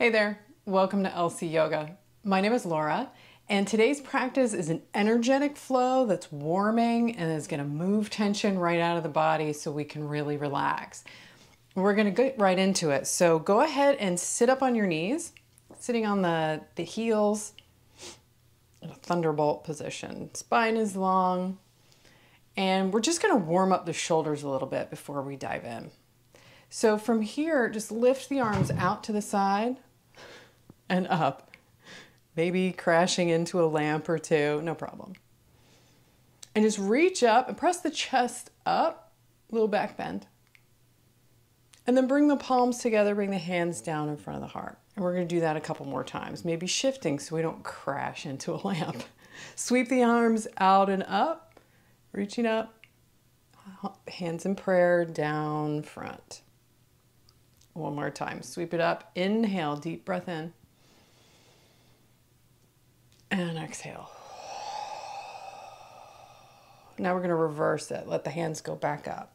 Hey there, welcome to LC Yoga. My name is Laura, and today's practice is an energetic flow that's warming and is going to move tension right out of the body so we can really relax. We're going to get right into it. So go ahead and sit up on your knees, sitting on the heels in a thunderbolt position. Spine is long, and we're just going to warm up the shoulders a little bit before we dive in. So from here, just lift the arms out to the side and up, maybe crashing into a lamp or two, no problem. And just reach up and press the chest up, little back bend. And then bring the palms together, bring the hands down in front of the heart. And we're going to do that a couple more times, maybe shifting so we don't crash into a lamp. Sweep the arms out and up, reaching up, hands in prayer, down, front. One more time, sweep it up, inhale, deep breath in. And exhale. Now we're going to reverse it. Let the hands go back up.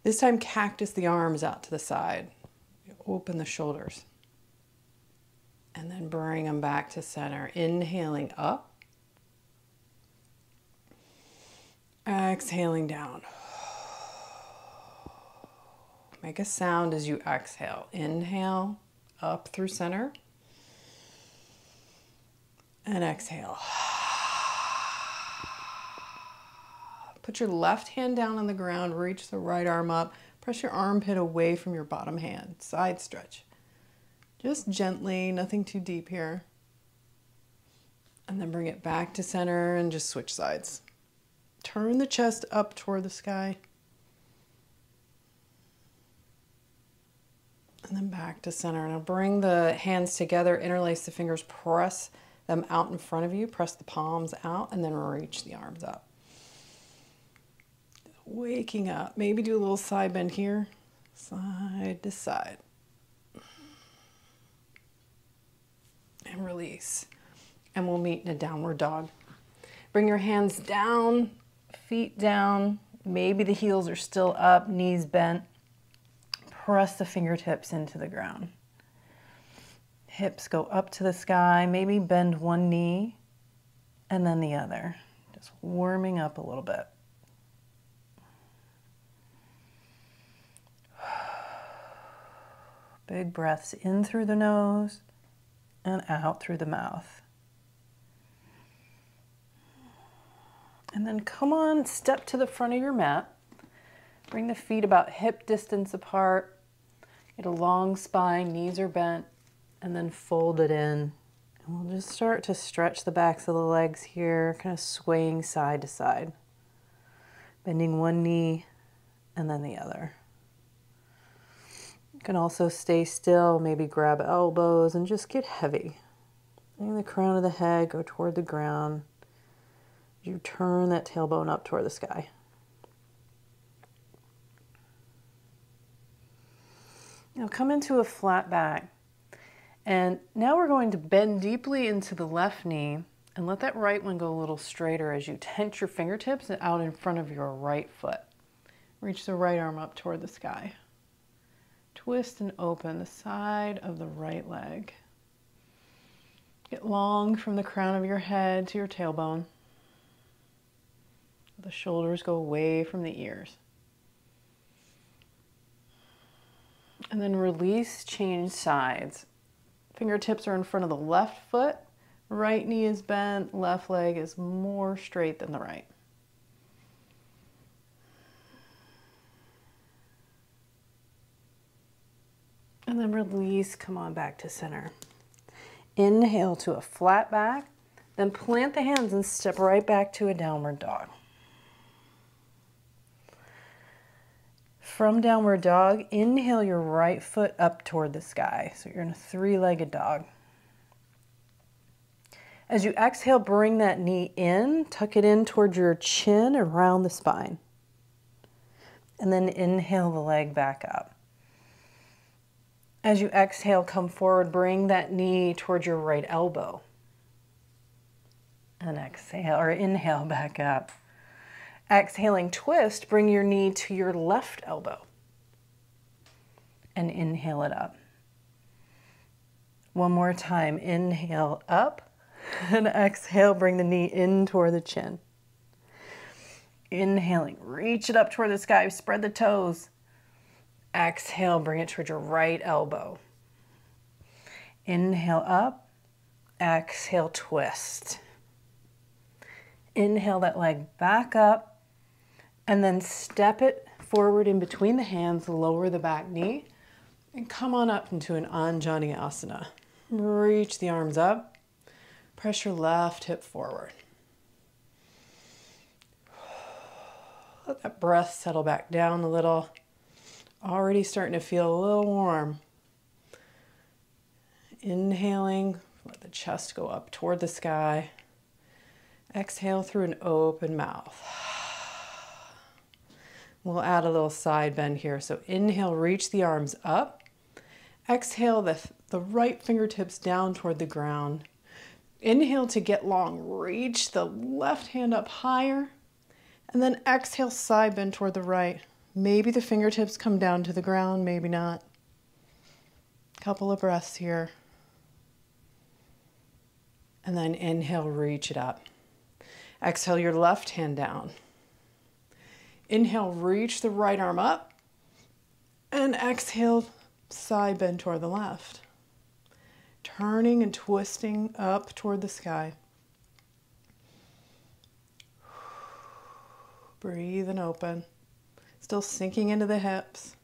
This time, cactus the arms out to the side. Open the shoulders. And then bring them back to center. Inhaling up. Exhaling down. Make a sound as you exhale. Inhale up through center. And exhale. Put your left hand down on the ground, reach the right arm up, press your armpit away from your bottom hand, side stretch. Just gently, nothing too deep here. And then bring it back to center and just switch sides. Turn the chest up toward the sky. And then back to center. Now bring the hands together, interlace the fingers, press them out in front of you, press the palms out, and then reach the arms up. Waking up, maybe do a little side bend here, side to side. And release. And we'll meet in a downward dog. Bring your hands down, feet down, maybe the heels are still up, knees bent. Press the fingertips into the ground. Hips go up to the sky, maybe bend one knee and then the other. Just warming up a little bit. Big breaths in through the nose and out through the mouth. And then come on, step to the front of your mat. Bring the feet about hip distance apart. Get a long spine, knees are bent. And then fold it in. And we'll just start to stretch the backs of the legs here, kind of swaying side to side. Bending one knee and then the other. You can also stay still, maybe grab elbows and just get heavy. Letting the crown of the head go toward the ground. You turn that tailbone up toward the sky. Now come into a flat back. And now we're going to bend deeply into the left knee and let that right one go a little straighter as you tense your fingertips out in front of your right foot. Reach the right arm up toward the sky. Twist and open the side of the right leg. Get long from the crown of your head to your tailbone. The shoulders go away from the ears. And then release, change sides. Fingertips are in front of the left foot, right knee is bent, left leg is more straight than the right. And then release, come on back to center. Inhale to a flat back, then plant the hands and step right back to a downward dog. From downward dog, inhale your right foot up toward the sky. So you're in a three-legged dog. As you exhale, bring that knee in, tuck it in toward your chin around the spine. And then inhale the leg back up. As you exhale, come forward, bring that knee toward your right elbow. And exhale or inhale back up. Exhaling, twist, bring your knee to your left elbow. And inhale it up. One more time. Inhale up and exhale, bring the knee in toward the chin. Inhaling, reach it up toward the sky, spread the toes. Exhale, bring it toward your right elbow. Inhale up, exhale, twist. Inhale that leg back up, and then step it forward in between the hands, lower the back knee, and come on up into an Anjani Asana. Reach the arms up, press your left hip forward. Let that breath settle back down a little. Already starting to feel a little warm. Inhaling, let the chest go up toward the sky. Exhale through an open mouth. We'll add a little side bend here. So inhale, reach the arms up. Exhale, the right fingertips down toward the ground. Inhale to get long. Reach the left hand up higher. And then exhale, side bend toward the right. Maybe the fingertips come down to the ground, maybe not. Couple of breaths here. And then inhale, reach it up. Exhale your left hand down. Inhale, reach the right arm up. And exhale, side bend toward the left. Turning and twisting up toward the sky. Breathe and open. Still sinking into the hips.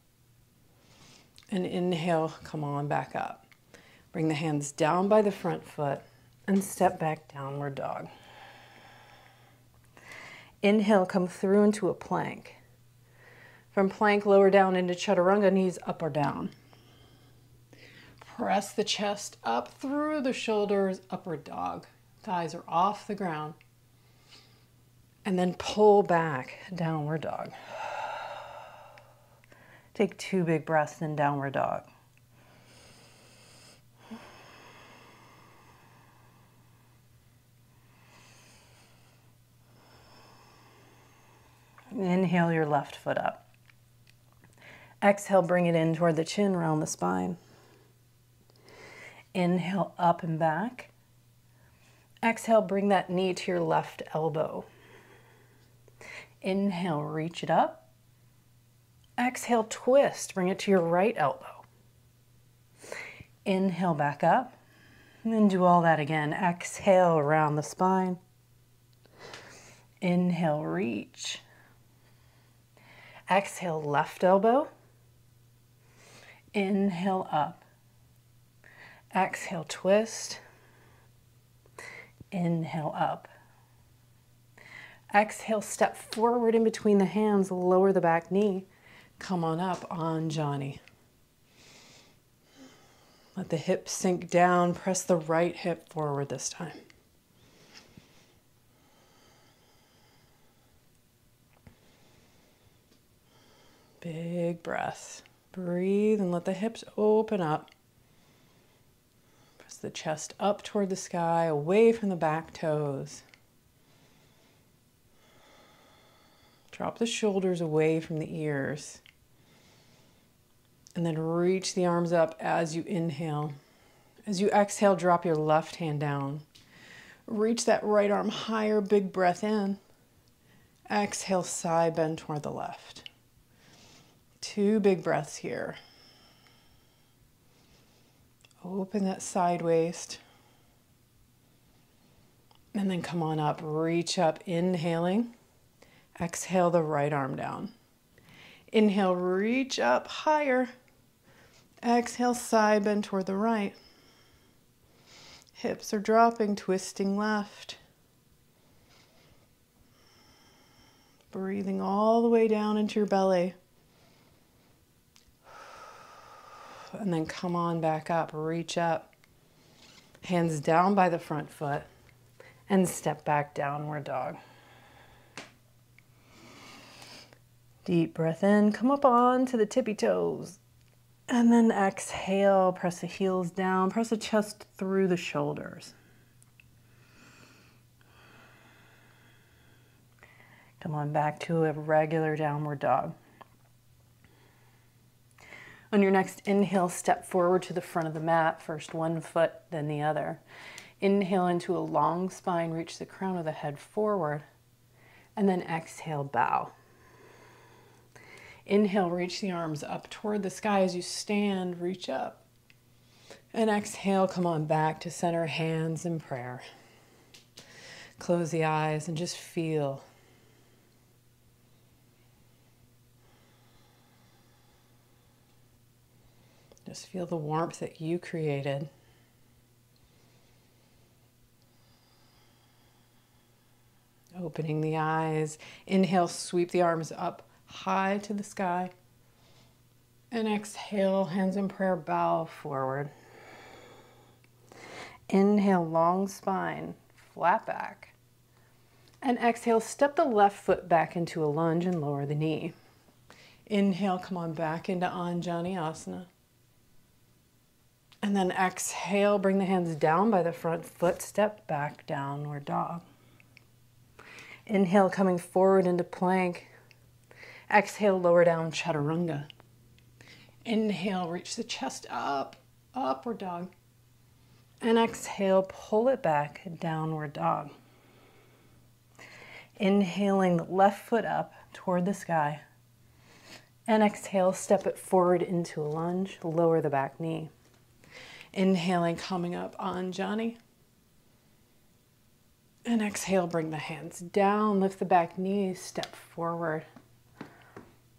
And inhale, come on back up. Bring the hands down by the front foot and step back, downward dog. Inhale, come through into a plank. From plank, lower down into chaturanga, knees up or down. Press the chest up through the shoulders, upward dog. Thighs are off the ground. And then pull back, downward dog. Take 2 big breaths in downward dog. Inhale your left foot up. Exhale, bring it in toward the chin, round the spine. Inhale, up and back. Exhale, bring that knee to your left elbow. Inhale, reach it up. Exhale, twist, bring it to your right elbow. Inhale, back up. And then do all that again. Exhale, around the spine. Inhale, reach. Exhale, left elbow. Inhale, up. Exhale, twist. Inhale, up. Exhale, step forward in between the hands, lower the back knee. Come on up, Anjani. Let the hips sink down. Press the right hip forward this time. Big breath. Breathe and let the hips open up. Press the chest up toward the sky, away from the back toes. Drop the shoulders away from the ears. And then reach the arms up as you inhale. As you exhale, drop your left hand down. Reach that right arm higher, big breath in. Exhale, side bend toward the left. 2 big breaths here. Open that side waist. And then come on up, reach up, inhaling. Exhale the right arm down. Inhale, reach up higher. Exhale, side bend toward the right. Hips are dropping, twisting left. Breathing all the way down into your belly. And then come on back up, reach up. Hands down by the front foot and step back, downward dog. Deep breath in, come up onto the tippy toes. And then exhale, press the heels down, press the chest through the shoulders. Come on back to a regular downward dog. On your next inhale, step forward to the front of the mat, first one foot, then the other. Inhale into a long spine, reach the crown of the head forward, and then exhale, bow. Inhale, reach the arms up toward the sky as you stand, reach up. And exhale, come on back to center, hands in prayer. Close the eyes and just feel. Just feel the warmth that you created. Opening the eyes. Inhale, sweep the arms up high to the sky. And exhale, hands in prayer, bow forward. Inhale, long spine, flat back. And exhale, step the left foot back into a lunge and lower the knee. Inhale, come on back into Anjani Asana. And then exhale, bring the hands down by the front foot, step back, downward dog. Inhale, coming forward into plank. Exhale, lower down, chaturanga. Inhale, reach the chest up, upward dog. And exhale, pull it back, downward dog. Inhaling the left foot up toward the sky. And exhale, step it forward into a lunge, lower the back knee. Inhaling, coming up, Anjani. And exhale, bring the hands down, lift the back knees, step forward.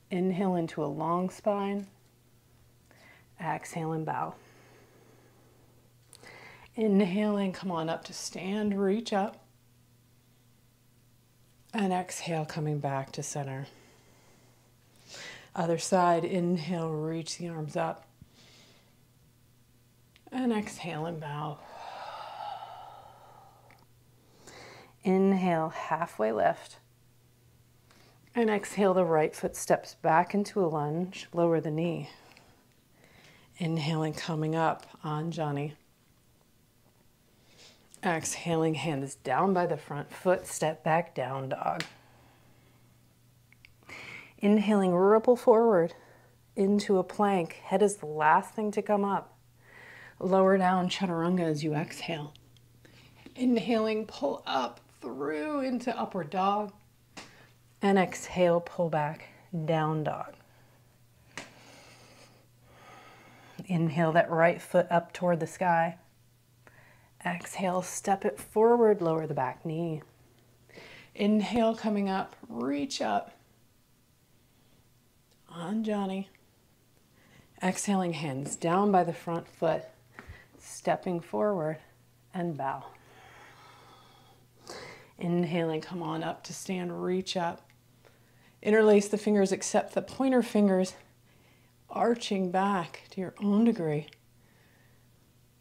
Inhale into a long spine. Exhale and bow. Inhaling, come on up to stand, reach up. And exhale, coming back to center. Other side, inhale, reach the arms up. And exhale and bow. Inhale, halfway lift. And exhale, the right foot steps back into a lunge, lower the knee. Inhaling, coming up, Anjani. Exhaling, hands down by the front foot, step back, down dog. Inhaling, ripple forward into a plank. Head is the last thing to come up. Lower down, chaturanga as you exhale. Inhaling, pull up through into upward dog. And exhale, pull back, down dog. Inhale that right foot up toward the sky. Exhale, step it forward, lower the back knee. Inhale, coming up, reach up. Anjani. Exhaling, hands down by the front foot, stepping forward and bow. Inhaling, come on up to stand, reach up. Interlace the fingers, except the pointer fingers, arching back to your own degree.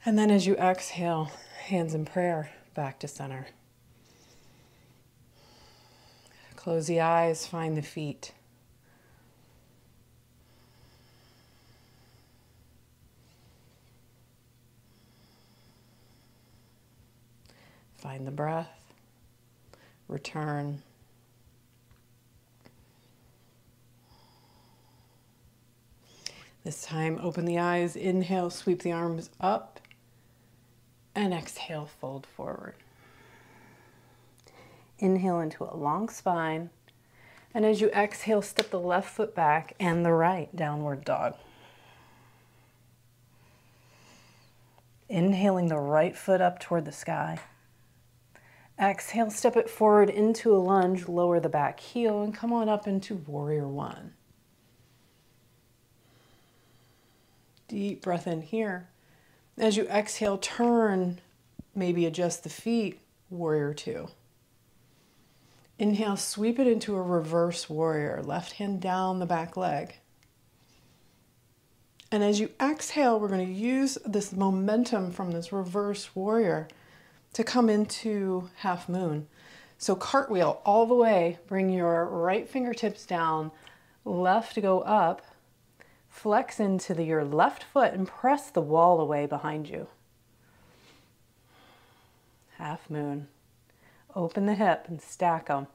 And then as you exhale, hands in prayer, back to center. Close the eyes, find the feet. Find the breath. Return. This time, open the eyes, inhale, sweep the arms up, and exhale, fold forward. Inhale into a long spine, and as you exhale, step the left foot back and the right, downward dog. Inhaling the right foot up toward the sky. Exhale, step it forward into a lunge, lower the back heel, and come on up into warrior one. Deep breath in here. As you exhale, turn, maybe adjust the feet, warrior two. Inhale, sweep it into a reverse warrior, left hand down the back leg. And as you exhale, we're going to use this momentum from this reverse warrior to come into half moon. So cartwheel all the way, bring your right fingertips down, left to go up, flex into your left foot and press the wall away behind you. Half moon. Open the hip and stack them.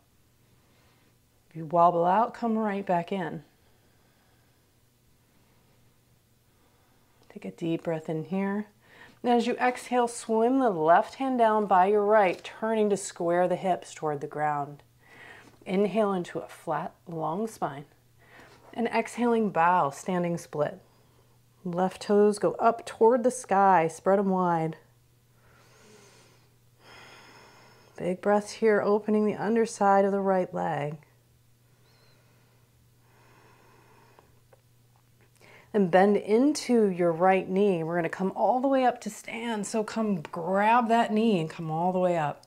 If you wobble out, come right back in. Take a deep breath in here. And as you exhale, swim the left hand down by your right, turning to square the hips toward the ground. Inhale into a flat, long spine. And exhaling, bow, standing split. Left toes go up toward the sky, spread them wide. Big breaths here, opening the underside of the right leg. And bend into your right knee. We're going to come all the way up to stand. So come grab that knee and come all the way up.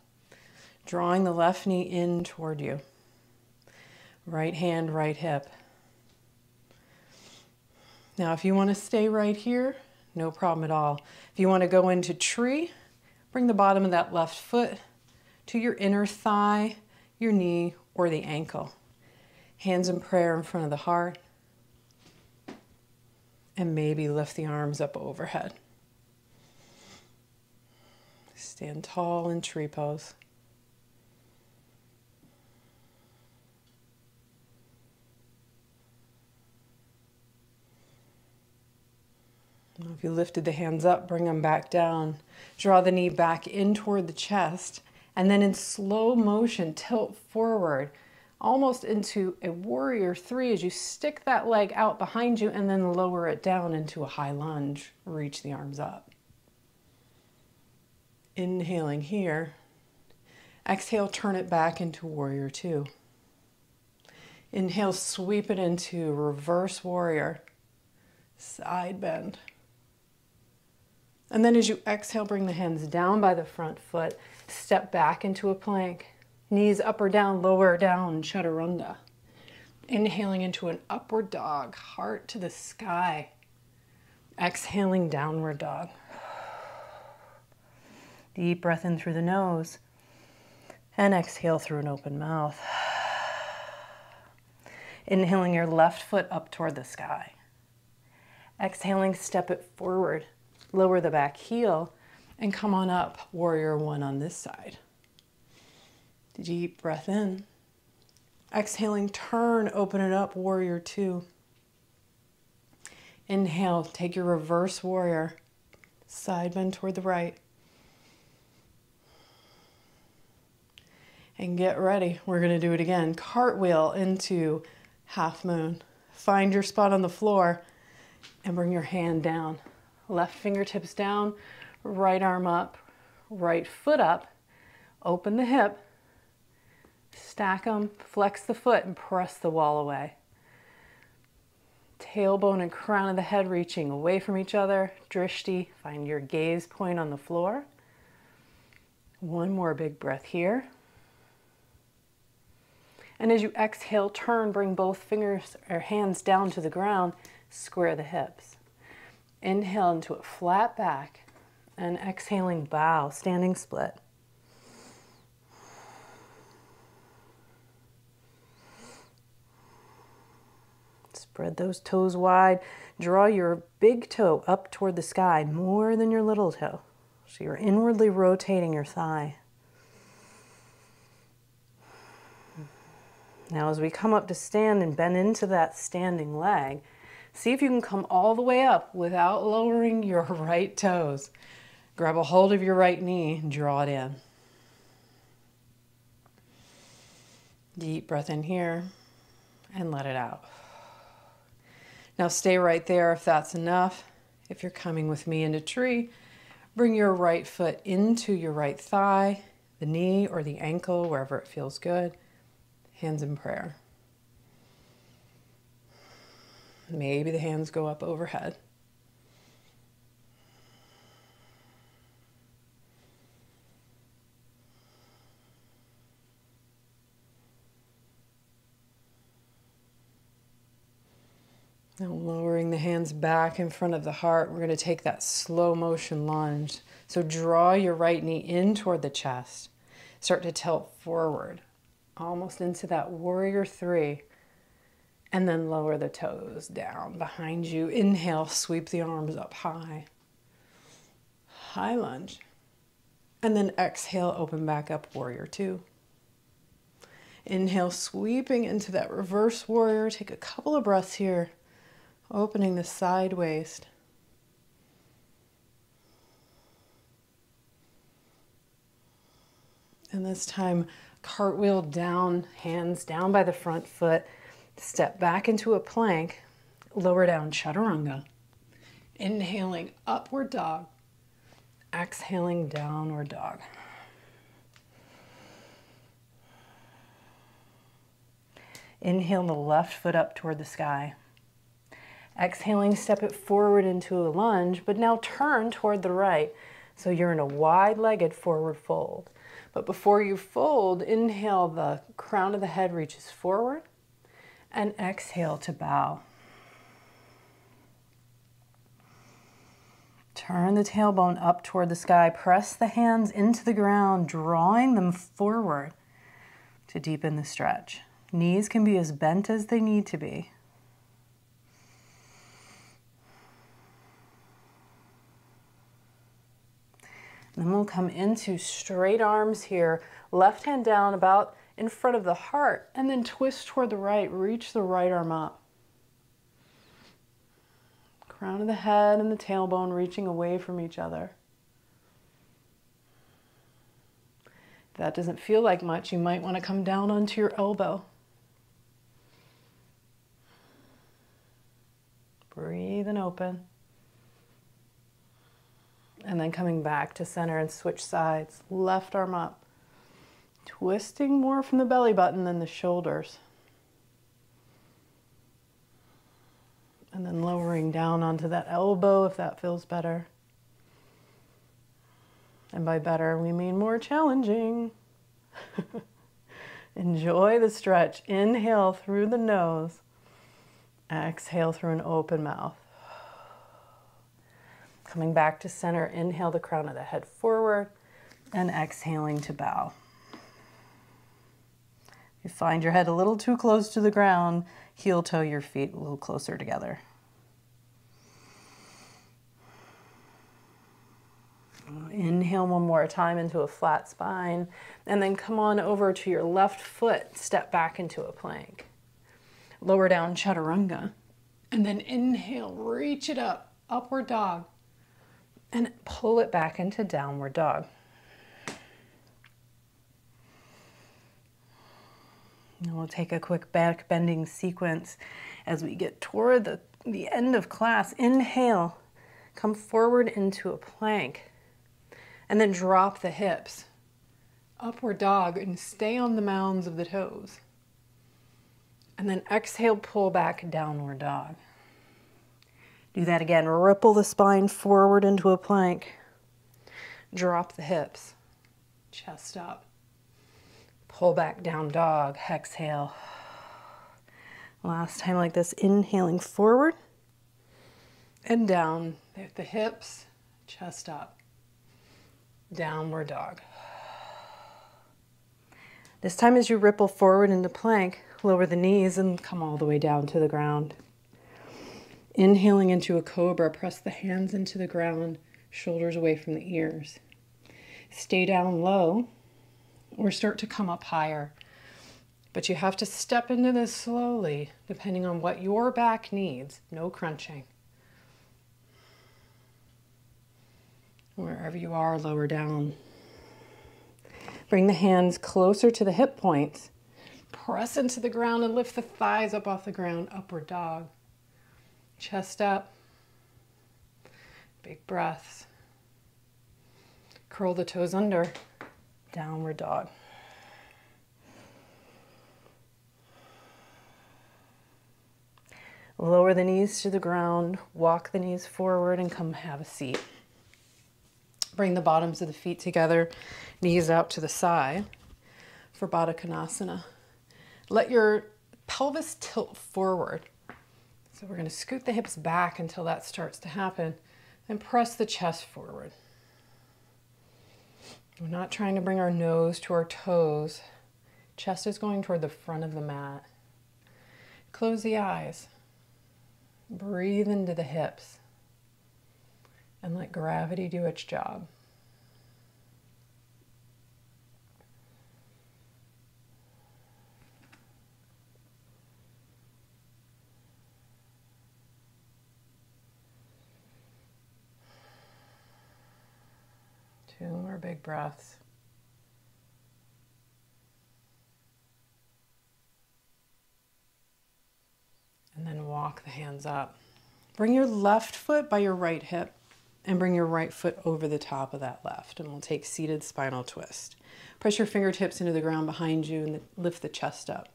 Drawing the left knee in toward you. Right hand, right hip. Now, if you want to stay right here, no problem at all. If you want to go into tree, bring the bottom of that left foot to your inner thigh, your knee, or the ankle. Hands in prayer in front of the heart. And maybe lift the arms up overhead. Stand tall in tree pose. If you lifted the hands up, bring them back down. Draw the knee back in toward the chest. And then in slow motion, tilt forward, almost into a warrior three as you stick that leg out behind you and then lower it down into a high lunge. Reach the arms up. Inhaling here. Exhale, turn it back into warrior two. Inhale, sweep it into reverse warrior. Side bend. And then as you exhale, bring the hands down by the front foot. Step back into a plank. Knees up or down, lower down, chaturanga. Inhaling into an upward dog, heart to the sky. Exhaling, downward dog. Deep breath in through the nose. And exhale through an open mouth. Inhaling your left foot up toward the sky. Exhaling, step it forward. Lower the back heel and come on up, warrior one on this side. Deep breath in. Exhaling, turn, open it up, warrior two. Inhale, take your reverse warrior. Side bend toward the right. And get ready. We're going to do it again. Cartwheel into half moon. Find your spot on the floor and bring your hand down. Left fingertips down, right arm up, right foot up. Open the hip. Stack them, flex the foot, and press the wall away. Tailbone and crown of the head reaching away from each other. Drishti, find your gaze point on the floor. One more big breath here. And as you exhale, turn, bring both fingers or hands down to the ground, square the hips. Inhale into a flat back, and exhaling, bow, standing split. Spread those toes wide. Draw your big toe up toward the sky more than your little toe. So you're inwardly rotating your thigh. Now as we come up to stand and bend into that standing leg, see if you can come all the way up without lowering your right toes. Grab a hold of your right knee and draw it in. Deep breath in here and let it out. Now stay right there if that's enough. If you're coming with me into tree, bring your right foot into your right thigh, the knee or the ankle, wherever it feels good. Hands in prayer. Maybe the hands go up overhead. Now lowering the hands back in front of the heart, we're going to take that slow motion lunge. So draw your right knee in toward the chest. Start to tilt forward, almost into that warrior three. And then lower the toes down behind you. Inhale, sweep the arms up high. High lunge. And then exhale, open back up, warrior two. Inhale, sweeping into that reverse warrior. Take a couple of breaths here, opening the side waist. And this time, cartwheel down, hands down by the front foot, step back into a plank, lower down chaturanga. Inhaling, upward dog. Exhaling, downward dog. Inhale the left foot up toward the sky. Exhaling, step it forward into a lunge, but now turn toward the right. So you're in a wide-legged forward fold. But before you fold, inhale, the crown of the head reaches forward, and exhale to bow. Turn the tailbone up toward the sky. Press the hands into the ground, drawing them forward to deepen the stretch. Knees can be as bent as they need to be. Then we'll come into straight arms here. Left hand down about in front of the heart, and then twist toward the right. Reach the right arm up. Crown of the head and the tailbone reaching away from each other. If that doesn't feel like much, you might want to come down onto your elbow. Breathe and open. And then coming back to center and switch sides. Left arm up. Twisting more from the belly button than the shoulders. And then lowering down onto that elbow if that feels better. And by better, we mean more challenging. Enjoy the stretch. Inhale through the nose. Exhale through an open mouth. Coming back to center, inhale the crown of the head forward and exhaling to bow. If you find your head a little too close to the ground, heel toe your feet a little closer together. Inhale one more time into a flat spine, and then come on over to your left foot, step back into a plank. Lower down chaturanga, and then inhale, reach it up, upward dog, and pull it back into downward dog. And we'll take a quick back bending sequence as we get toward the end of class. Inhale, come forward into a plank, and then drop the hips. Upward dog, and stay on the mounds of the toes. And then exhale, pull back, downward dog. Do that again. Ripple the spine forward into a plank. Drop the hips. Chest up. Pull back, down dog. Exhale. Last time like this, inhaling forward and down. The hips, chest up. Downward dog. This time as you ripple forward into plank, lower the knees and come all the way down to the ground. Inhaling into a cobra, press the hands into the ground, shoulders away from the ears. Stay down low or start to come up higher. But you have to step into this slowly, depending on what your back needs. No crunching. Wherever you are, lower down. Bring the hands closer to the hip points. Press into the ground and lift the thighs up off the ground, upward dog. Chest up. Big breaths. Curl the toes under, downward dog. Lower the knees to the ground, walk the knees forward and come have a seat. Bring the bottoms of the feet together, knees out to the side for Baddha Konasana. Let your pelvis tilt forward. So we're going to scoot the hips back until that starts to happen and press the chest forward. We're not trying to bring our nose to our toes. Chest is going toward the front of the mat. Close the eyes. Breathe into the hips and let gravity do its job. Two more big breaths. walk the hands up. Bring your left foot by your right hip and bring your right foot over the top of that left. And we'll take seated spinal twist. Press your fingertips into the ground behind you and lift the chest up.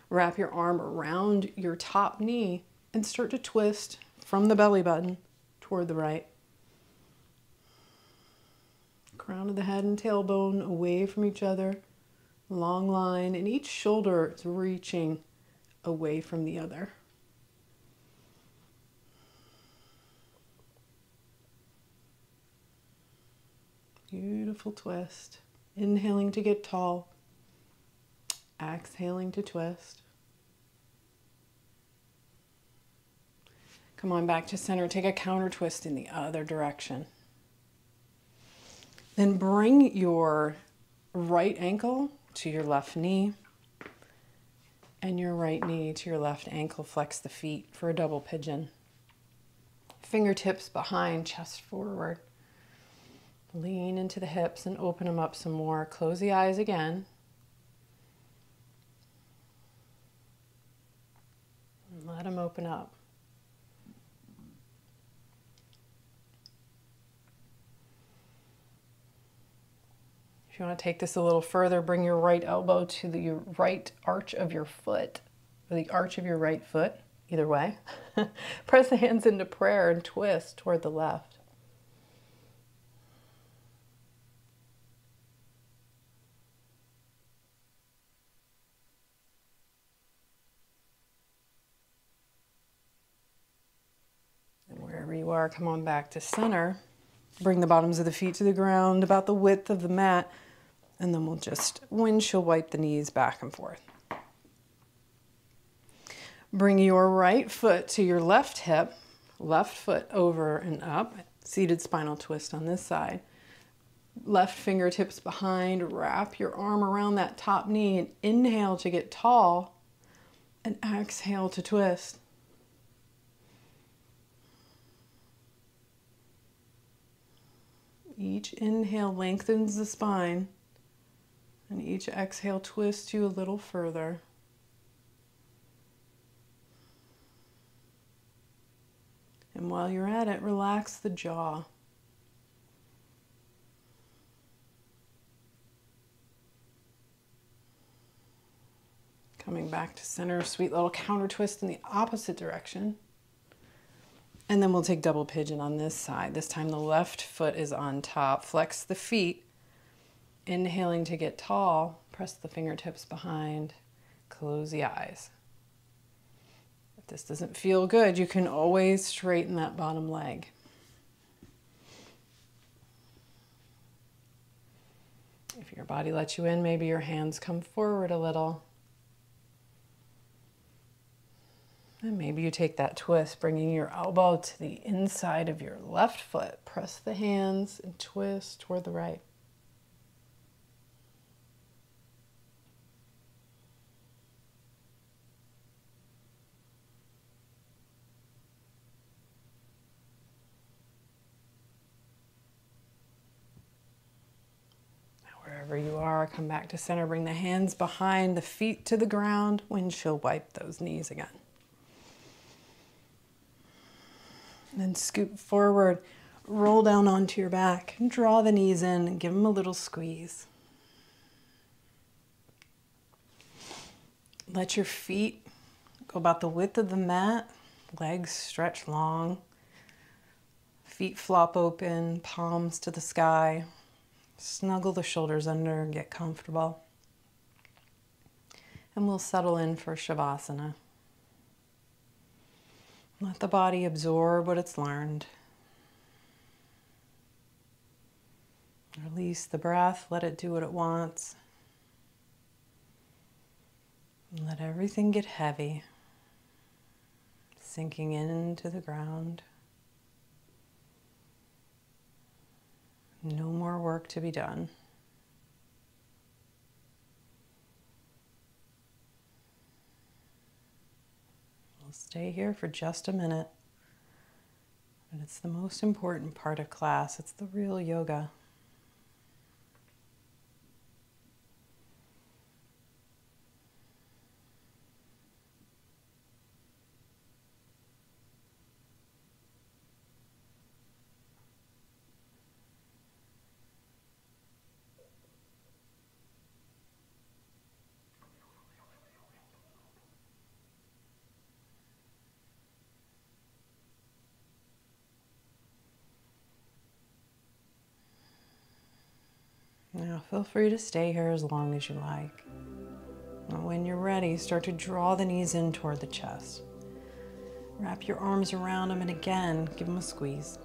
Wrap your arm around your top knee and start to twist from the belly button toward the right. Crown of the head and tailbone away from each other. Long line, and each shoulder is reaching away from the other. Beautiful twist. Inhaling to get tall. Exhaling to twist. Come on back to center. Take a counter twist in the other direction. Then bring your right ankle to your left knee and your right knee to your left ankle. Flex the feet for a double pigeon. Fingertips behind, chest forward. Lean into the hips and open them up some more. Close the eyes again. And let them open up. If you want to take this a little further, bring your right elbow to the right arch of your foot, or the arch of your right foot, either way. Press the hands into prayer and twist toward the left. And wherever you are, come on back to center. Bring the bottoms of the feet to the ground, about the width of the mat. And then we'll just windshield wipe the knees back and forth. Bring your right foot to your left hip, left foot over and up, seated spinal twist on this side. Left fingertips behind, wrap your arm around that top knee and inhale to get tall and exhale to twist. Each inhale lengthens the spine. And each exhale twists you a little further. And while you're at it, relax the jaw. Coming back to center, sweet little counter twist in the opposite direction. And then we'll take double pigeon on this side. This time the left foot is on top. Flex the feet. Inhaling to get tall, press the fingertips behind, close the eyes. If this doesn't feel good, you can always straighten that bottom leg. If your body lets you in, maybe your hands come forward a little. And maybe you take that twist, bringing your elbow to the inside of your left foot. Press the hands and twist toward the right. Wherever you are, come back to center. Bring the hands behind, the feet to the ground. Windshield wipe those knees again. And then scoop forward, roll down onto your back, and draw the knees in and give them a little squeeze. Let your feet go about the width of the mat, legs stretch long, feet flop open, palms to the sky. Snuggle the shoulders under and get comfortable. And we'll settle in for Shavasana. Let the body absorb what it's learned. Release the breath, let it do what it wants. And let everything get heavy, sinking into the ground. No more work to be done. We'll stay here for just a minute. But it's the most important part of class. It's the real yoga. Now feel free to stay here as long as you like. And when you're ready, start to draw the knees in toward the chest. Wrap your arms around them and again, give them a squeeze.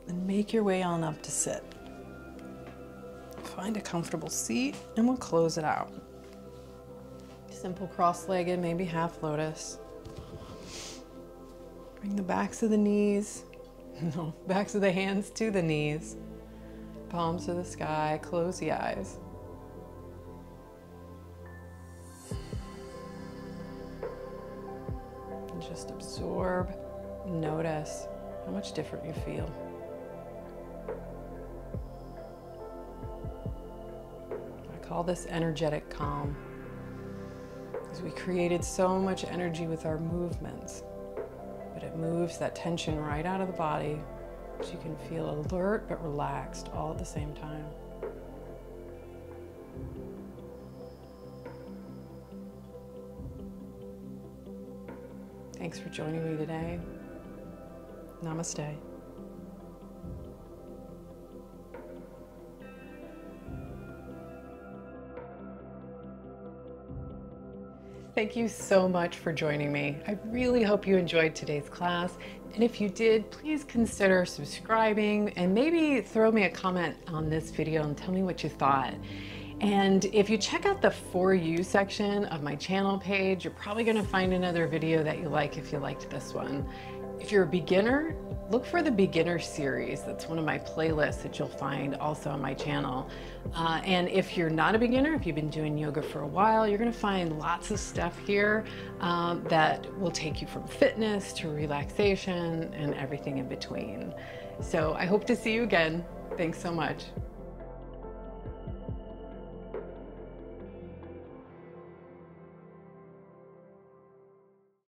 And make your way on up to sit. Find a comfortable seat and we'll close it out. Simple cross-legged, maybe half lotus. Bring the backs of the knees, no, backs of the hands to the knees. Palms to the sky, close the eyes. And just absorb, notice how much different you feel. I call this energetic calm, because we created so much energy with our movements, but it moves that tension right out of the body so you can feel alert but relaxed all at the same time. Thanks for joining me today. Namaste. Thank you so much for joining me. I really hope you enjoyed today's class. And if you did, please consider subscribing and maybe throw me a comment on this video and tell me what you thought. And if you check out the For You section of my channel page, you're probably going to find another video that you like if you liked this one. If you're a beginner, look for the beginner series. That's one of my playlists that you'll find also on my channel. And if you're not a beginner, if you've been doing yoga for a while, you're going to find lots of stuff here that will take you from fitness to relaxation and everything in between. So I hope to see you again. Thanks so much.